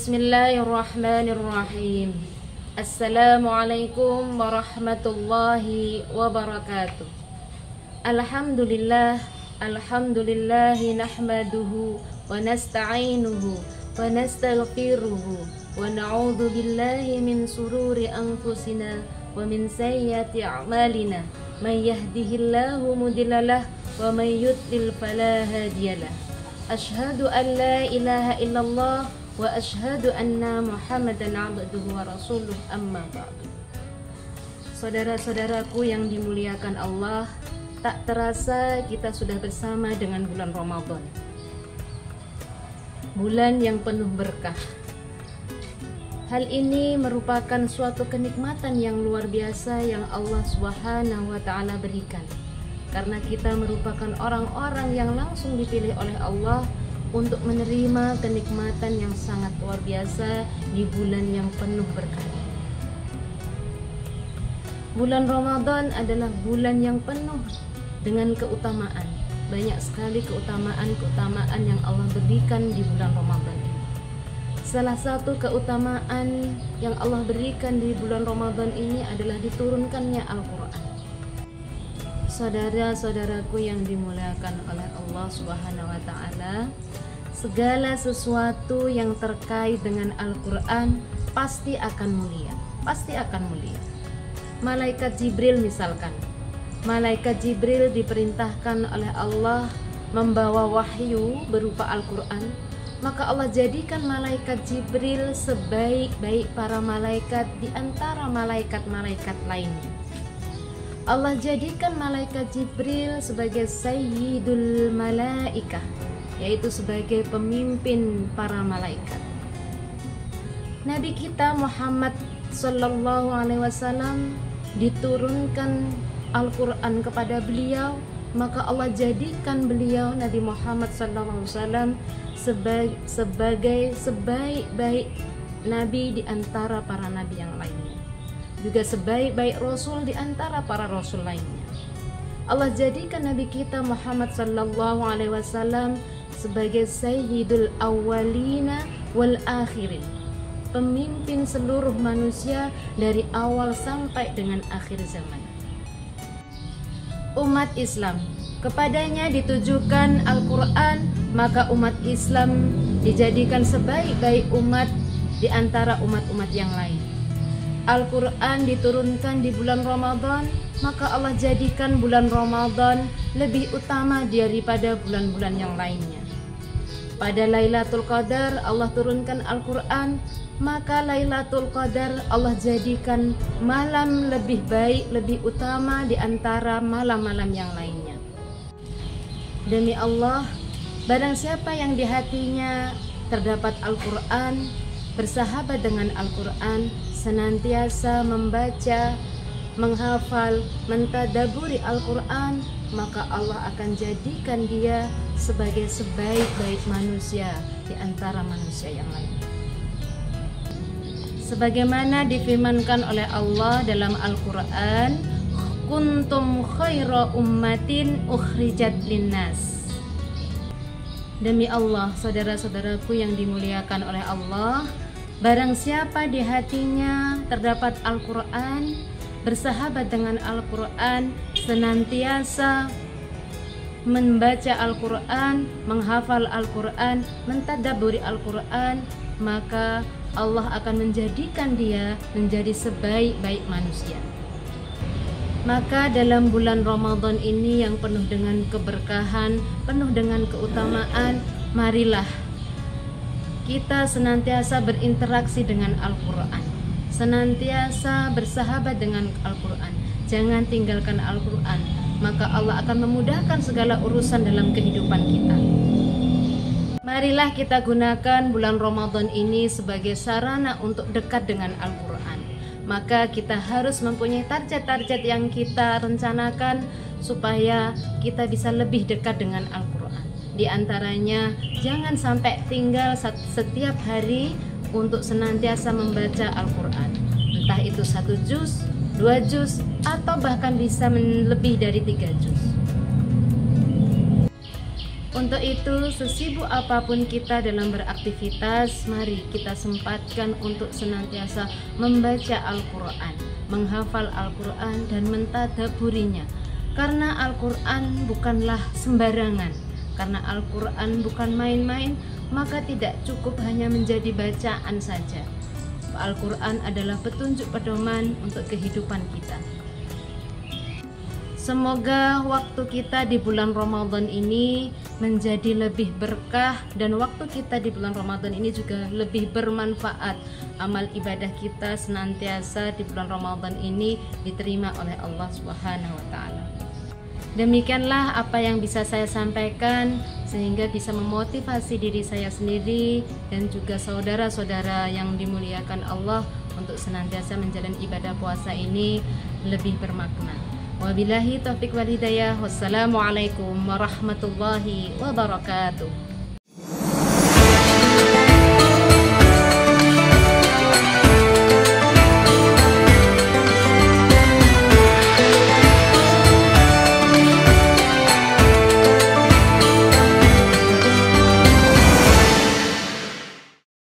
Bismillahirrahmanirrahim. Assalamualaikum warahmatullahi wabarakatuh. Alhamdulillah, alhamdulillahi nahmaduhu wa nasta'inuhu wa nastaghfiruhu wa na'udzu billahi min sururi anfusina wa min sayyiati a'malina. May yahdihillahu mudhillalah wa may yudlil fala hadiyalah. Asyhadu an la ilaha illallah wa asyhadu anna Muhammadan abduhu wa rasuluh, amma ba'du. Saudara-saudaraku yang dimuliakan Allah, tak terasa kita sudah bersama dengan bulan Ramadan, bulan yang penuh berkah. Hal ini merupakan suatu kenikmatan yang luar biasa yang Allah Subhanahu wa ta'ala berikan, karena kita merupakan orang-orang yang langsung dipilih oleh Allah untuk menerima kenikmatan yang sangat luar biasa di bulan yang penuh berkah. Bulan Ramadan adalah bulan yang penuh dengan keutamaan. Banyak sekali keutamaan yang Allah berikan di bulan Ramadan ini. Salah satu keutamaan yang Allah berikan di bulan Ramadan ini adalah diturunkannya Al-Quran. Saudara-saudaraku yang dimuliakan oleh Allah Subhanahu wa ta'ala, segala sesuatu yang terkait dengan Al-Quran pasti akan mulia, pasti akan mulia. Malaikat Jibril misalkan, Malaikat Jibril diperintahkan oleh Allah membawa wahyu berupa Al-Quran, maka Allah jadikan Malaikat Jibril sebaik-baik para malaikat di antara malaikat-malaikat lainnya. Allah jadikan Malaikat Jibril sebagai Sayyidul Malaikah, yaitu sebagai pemimpin para malaikat. Nabi kita Muhammad Sallallahu Alaihi Wasallam diturunkan Al-Quran kepada beliau, maka Allah jadikan beliau Nabi Muhammad Sallallahu Alaihi Wasallam sebagai sebaik-baik nabi di antara para nabi yang lainnya, juga sebaik-baik rasul di antara para rasul lainnya. Allah jadikan Nabi kita Muhammad Sallallahu Alaihi Wasallam sebagai Sayyidul Awwalina wal Akhirin, pemimpin seluruh manusia dari awal sampai dengan akhir zaman. Umat Islam, kepadanya ditujukan Al-Quran, maka umat Islam dijadikan sebaik-baik umat di antara umat-umat yang lain. Al-Quran diturunkan di bulan Ramadan, maka Allah jadikan bulan Ramadan lebih utama daripada bulan-bulan yang lainnya. Pada Lailatul Qadar Allah turunkan Al-Quran, maka Lailatul Qadar Allah jadikan malam lebih baik, lebih utama di antara malam-malam yang lainnya. Demi Allah, barang siapa yang di hatinya terdapat Al-Quran, bersahabat dengan Al-Quran, senantiasa membaca, menghafal, mentadaburi Al-Quran, maka Allah akan jadikan dia sebagai sebaik-baik manusia di antara manusia yang lain. Sebagaimana difirmankan oleh Allah dalam Al-Quran, kuntum khaira ummatin ukhrijat linnas. Demi Allah, saudara-saudaraku yang dimuliakan oleh Allah, barang siapa di hatinya terdapat Al-Quran, bersahabat dengan Al-Quran, senantiasa membaca Al-Quran, menghafal Al-Quran, mentadabburi Al-Quran, maka Allah akan menjadikan dia menjadi sebaik-baik manusia. Maka dalam bulan Ramadan ini yang penuh dengan keberkahan, penuh dengan keutamaan, marilah kita senantiasa berinteraksi dengan Al-Quran, senantiasa bersahabat dengan Al-Quran. Jangan tinggalkan Al-Quran, maka Allah akan memudahkan segala urusan dalam kehidupan kita. Marilah kita gunakan bulan Ramadan ini sebagai sarana untuk dekat dengan Al-Quran. Maka kita harus mempunyai target-target yang kita rencanakan supaya kita bisa lebih dekat dengan Al-Quran. Di antaranya, jangan sampai tinggal setiap hari untuk senantiasa membaca Al-Quran. Entah itu 1 juz, 2 juz, atau bahkan bisa lebih dari 3 juz. Untuk itu, sesibuk apapun kita dalam beraktivitas, mari kita sempatkan untuk senantiasa membaca Al-Quran, menghafal Al-Quran dan mentadaburinya. Karena Al-Quran bukanlah sembarangan, karena Al-Quran bukan main-main, maka tidak cukup hanya menjadi bacaan saja. Al-Quran adalah petunjuk pedoman untuk kehidupan kita. Semoga waktu kita di bulan Ramadan ini menjadi lebih berkah, dan waktu kita di bulan Ramadan ini juga lebih bermanfaat. Amal ibadah kita senantiasa di bulan Ramadan ini diterima oleh Allah Subhanahu wa taala. Demikianlah apa yang bisa saya sampaikan, sehingga bisa memotivasi diri saya sendiri dan juga saudara-saudara yang dimuliakan Allah untuk senantiasa menjalani ibadah puasa ini lebih bermakna. Wabillahi taufiq wal hidayah. Wassalamualaikum warahmatullahi wabarakatuh.